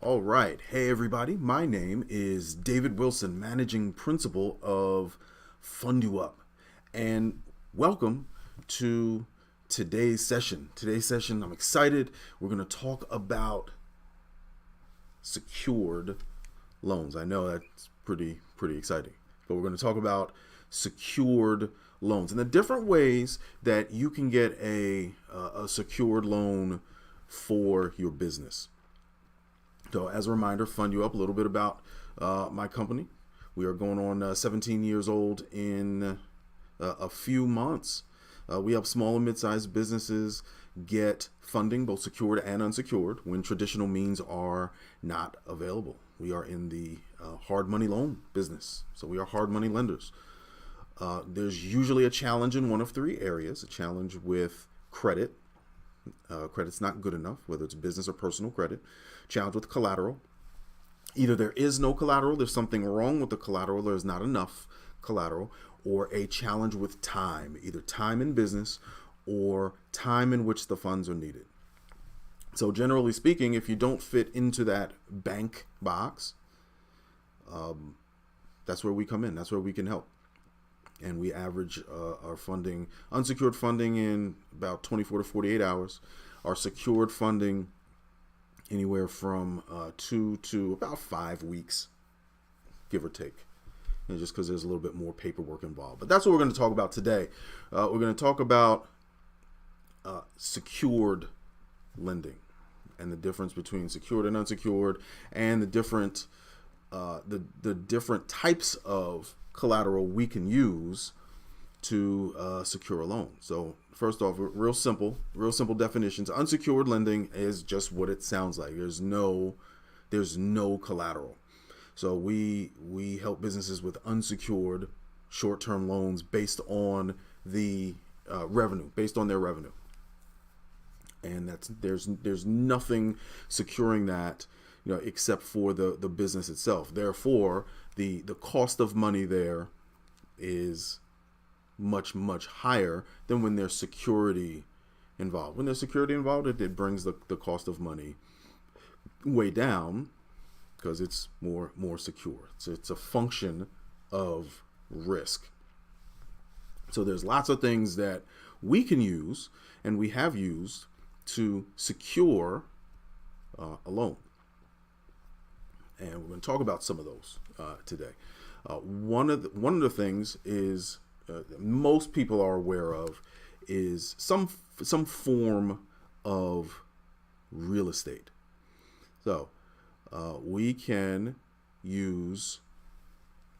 All right. Hey, everybody. My name is David Wilson, Managing Principal of FundUuP. And welcome to today's session. I'm excited. We're going to talk about secured loans. I know that's pretty exciting. But we're going to talk about secured loans and the different ways that you can get a secured loan for your business. So as a reminder, FundUuP, a little bit about my company. We are going on 17 years old in a few months. We help small and mid-sized businesses get funding, both secured and unsecured, when traditional means are not available. We are in the hard money loan business, so we are hard money lenders. There's usually a challenge in one of three areas: a challenge with credit. Credit's not good enough, whether it's business or personal credit. Challenge with collateral. Either there is no collateral, there's something wrong with the collateral, there's not enough collateral, or a challenge with time, either time in business or time in which the funds are needed. So generally speaking, if you don't fit into that bank box, that's where we come in. That's where we can help. And we average our funding, unsecured funding, in about 24 to 48 hours. Our secured funding, anywhere from 2 to about 5 weeks, give or take. And just because there's a little bit more paperwork involved. But that's what we're going to talk about today. We're going to talk about secured lending and the difference between secured and unsecured, and the different types of collateral we can use to secure a loan. So first off, real simple definitions. Unsecured lending is just what it sounds like. There's no collateral. So we help businesses with unsecured short-term loans based on the revenue, based on their revenue. And there's nothing securing that, except for the business itself. Therefore, the cost of money there is much higher than when there's security involved. When there's security involved, it brings the cost of money way down because it's more secure. So it's a function of risk. So there's lots of things that we can use and we have used to secure a loan. And we're going to talk about some of those today. One of the things is most people are aware of is some form of real estate. So we can use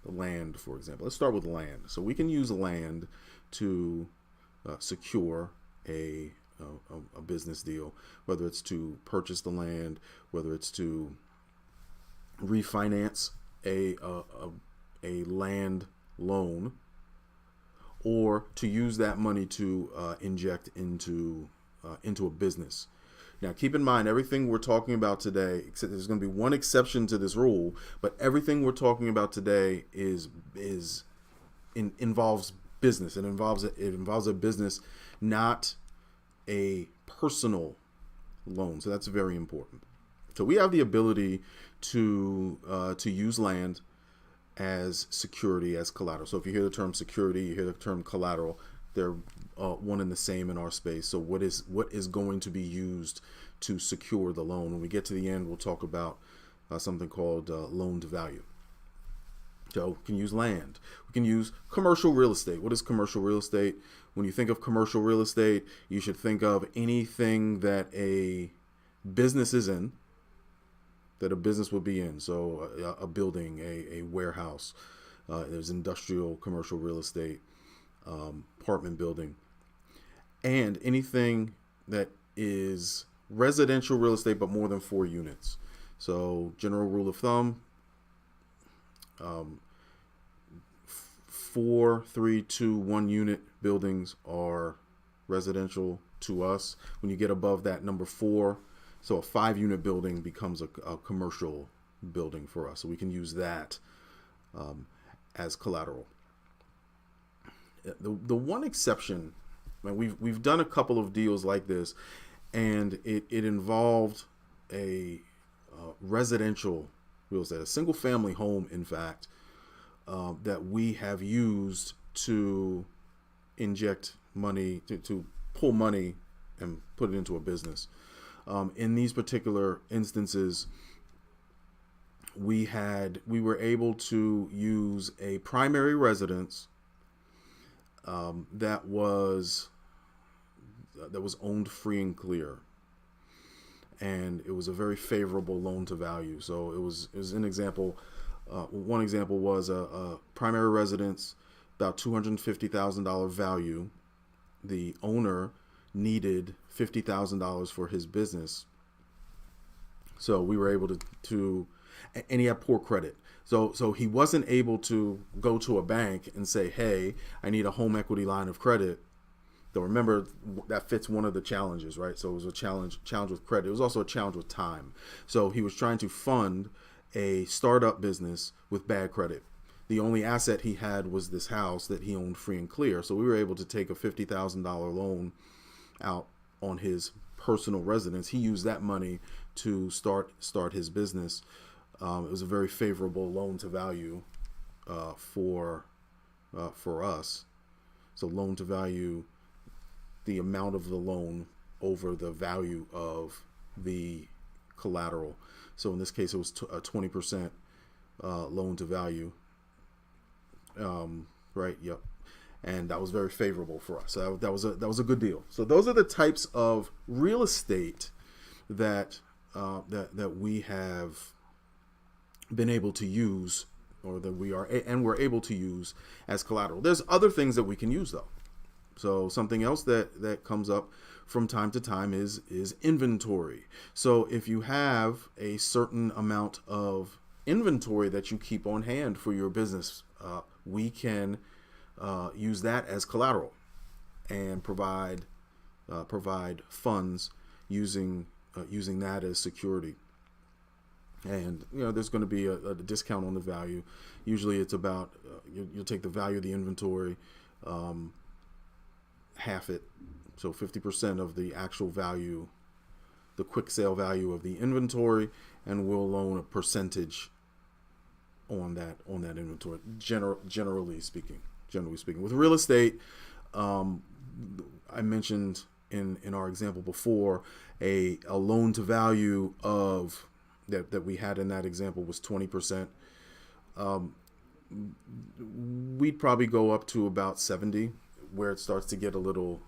land, for example. Let's start with land. So we can use land to secure a business deal, whether it's to purchase the land, whether it's to refinance a land loan, or to use that money to inject into a business. Now, keep in mind, everything we're talking about today, except there's going to be one exception to this rule, but everything we're talking about today involves business. It involves a business, not a personal loan. So that's very important. So we have the ability to use land as security, as collateral. So if you hear the term security, you hear the term collateral, they're one and the same in our space. So what is going to be used to secure the loan? When we get to the end, we'll talk about something called loan to value. So we can use land. We can use commercial real estate. What is commercial real estate? When you think of commercial real estate, you should think of anything that a business is in, that a business would be in. So a building, a warehouse, there's industrial commercial real estate, apartment building, and anything that is residential real estate but more than 4 units. So general rule of thumb, 4, 3, 2, 1 unit buildings are residential to us. When you get above that number 4, so a 5 unit building becomes a commercial building for us. So we can use that as collateral. The one exception, we've done a couple of deals like this, and it involved a residential real estate, a single family home, in fact, that we have used to inject money, to pull money and put it into a business. In these particular instances, we were able to use a primary residence that was owned free and clear, and it was a very favorable loan to value. So it was an example. One example was a primary residence, about $250,000 value. The owner needed $50,000 for his business, so we were able to, and he had poor credit. So he wasn't able to go to a bank and say, hey, I need a home equity line of credit. So remember, that fits one of the challenges, right? So it was a challenge with credit. It was also a challenge with time. So he was trying to fund a startup business with bad credit. The only asset he had was this house that he owned free and clear. So we were able to take a $50,000 loan out on his personal residence. He used that money to start his business. It was a very favorable loan to value for us. So loan to value, the amount of the loan over the value of the collateral. So in this case, it was a 20% loan to value. Right. Yep. And that was very favorable for us. So that was a good deal. So those are the types of real estate that we have been able to use, or that we're able to use as collateral. There's other things that we can use though. So something else that comes up from time to time is inventory. So if you have a certain amount of inventory that you keep on hand for your business, we can use that as collateral and provide funds using that as security. And there's going to be a discount on the value. Usually it's about you'll take the value of the inventory, half it, so 50% of the actual value, the quick sale value of the inventory, and we'll loan a percentage on that inventory. Generally speaking, with real estate, I mentioned in our example before, a loan to value of that we had in that example was 20%. We'd probably go up to about 70, where it starts to get a little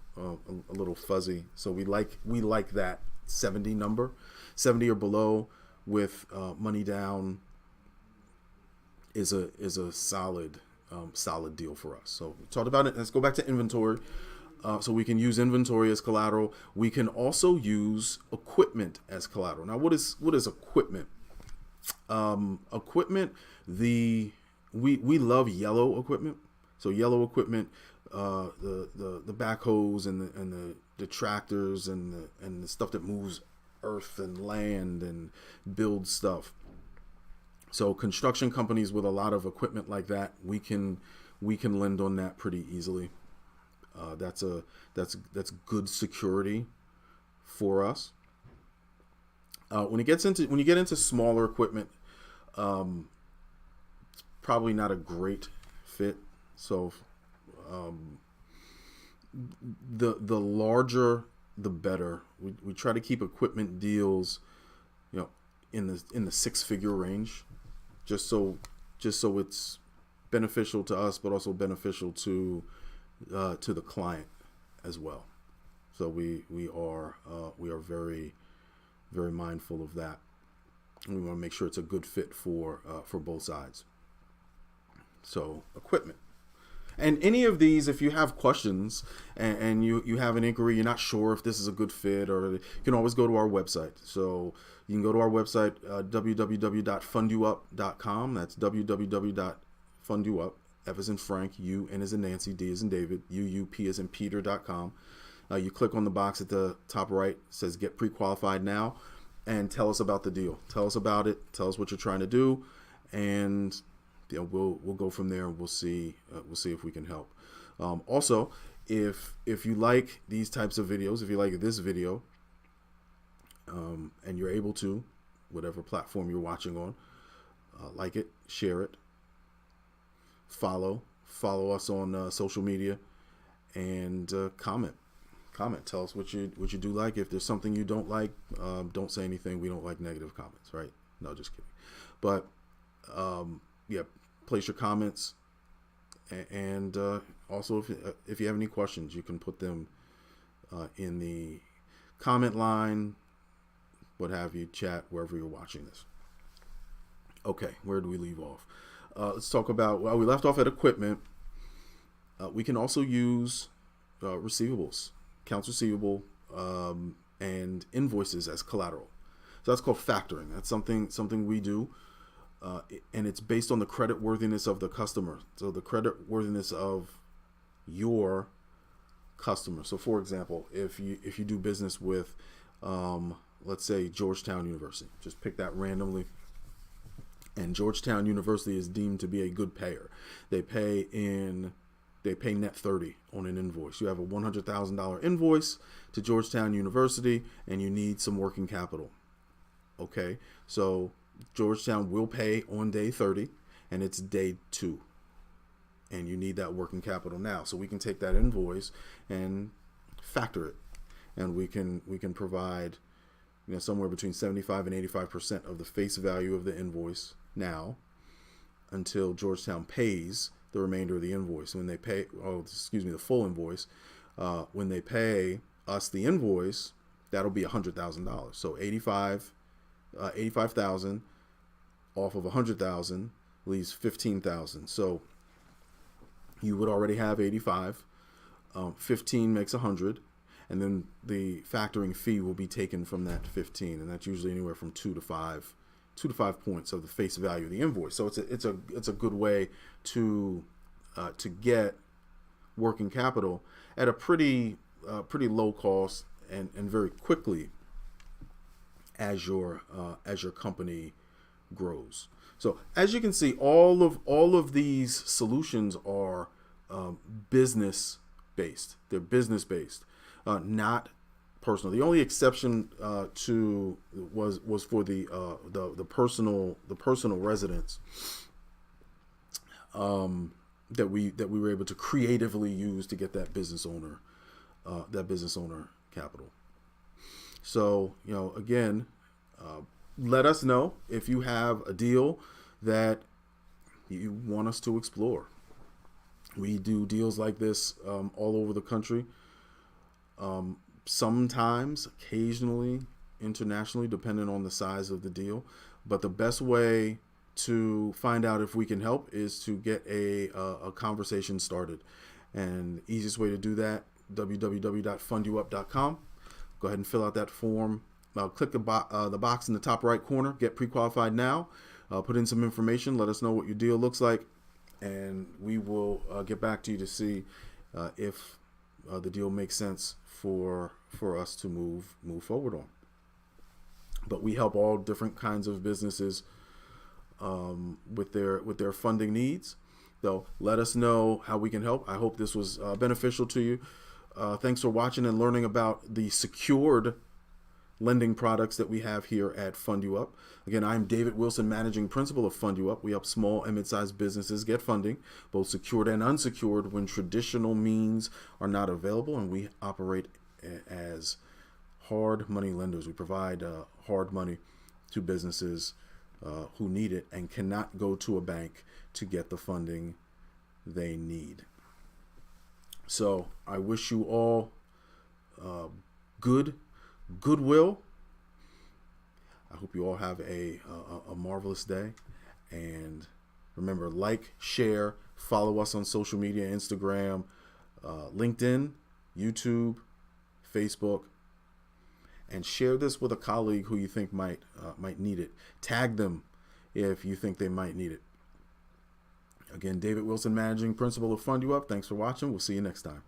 fuzzy. So we like that 70 number, 70 or below, with money down is a solid deal for us. So we talked about it. Let's go back to inventory. So we can use inventory as collateral. We can also use equipment as collateral. Now, what is equipment? Equipment. We love yellow equipment. So yellow equipment, the backhoes and the tractors and the stuff that moves earth and land and builds stuff. So construction companies with a lot of equipment like that, we can lend on that pretty easily. That's good security for us. When you get into smaller equipment, it's probably not a great fit. So the larger the better. We try to keep equipment deals, in the six-figure range, just so it's beneficial to us, but also beneficial to the client as well. So we are very, very mindful of that. And we want to make sure it's a good fit for both sides. So equipment. And any of these, if you have questions and you have an inquiry, you're not sure if this is a good fit, or you can always go to our website. So you can go to our website, www.funduup.com. That's www.funduup, F as in Frank, U, N as in Nancy, D as in David, UUP as in Peter.com. You click on the box at the top right, it says get pre-qualified now, and tell us about the deal. Tell us about it. Tell us what you're trying to do, and we'll go from there, and we'll see if we can help. Also, if you like these types of videos, if you like this video, and you're able to, whatever platform you're watching on. Like it, share it, follow us on social media, and comment. Tell us what you do like. If there's something you don't like, don't say anything. We don't like negative comments, right? No, just kidding. But yeah, place your comments, and also if you have any questions, you can put them in the comment line, what have you, chat, wherever you're watching this. Okay, where do we leave off? Let's talk about, well, we left off at equipment. We can also use receivables, accounts receivable, and invoices as collateral. So that's called factoring. That's something we do, and it's based on the credit worthiness of the customer. So the credit worthiness of your customer. So for example, if you do business with, let's say Georgetown University, just pick that randomly, and Georgetown University is deemed to be a good payer. They pay net 30 on an invoice. You have a $100,000 invoice to Georgetown University, and you need some working capital. Okay, so Georgetown will pay on day 30, and it's day 2, and you need that working capital now. So we can take that invoice and factor it, and we can provide, somewhere between 75 and 85% of the face value of the invoice now, until Georgetown pays the remainder of the invoice. When they pay, the full invoice, when they pay us the invoice, that'll be $100,000. So 85,000 off of 100,000 leaves 15,000. So you would already have 85. 15 makes 100, and then the factoring fee will be taken from that 15, and that's usually anywhere from 2 to 5 points of the face value of the invoice. So it's a good way to get working capital at a pretty low cost and very quickly as your company grows. So as you can see, all of these solutions are business based. They're business based, not personal. The only exception was for the personal residence that we were able to creatively use to get that business owner capital. So again, let us know if you have a deal that you want us to explore. We do deals like this all over the country. Sometimes, occasionally, internationally, depending on the size of the deal. But the best way to find out if we can help is to get a conversation started. And the easiest way to do that, www.funduup.com. Go ahead and fill out that form. Click the box in the top right corner, get pre-qualified now. Put in some information, let us know what your deal looks like, and we will get back to you to see if the deal makes sense for us to move forward on. But we help all different kinds of businesses with their funding needs. So let us know how we can help. I hope this was beneficial to you. Thanks for watching and learning about the secured lending products that we have here at FundUuP. Again, I'm David Wilson, Managing Principal of FundUuP. We help small and mid-sized businesses get funding, both secured and unsecured, when traditional means are not available, and we operate as hard money lenders. We provide hard money to businesses who need it and cannot go to a bank to get the funding they need. So I wish you all goodwill. I hope you all have a marvelous day. And remember, like, share, follow us on social media, Instagram, LinkedIn, YouTube, Facebook, and share this with a colleague who you think might need it. Tag them if you think they might need it. Again, David Wilson, Managing Principal of FundUuP. Thanks for watching. We'll see you next time.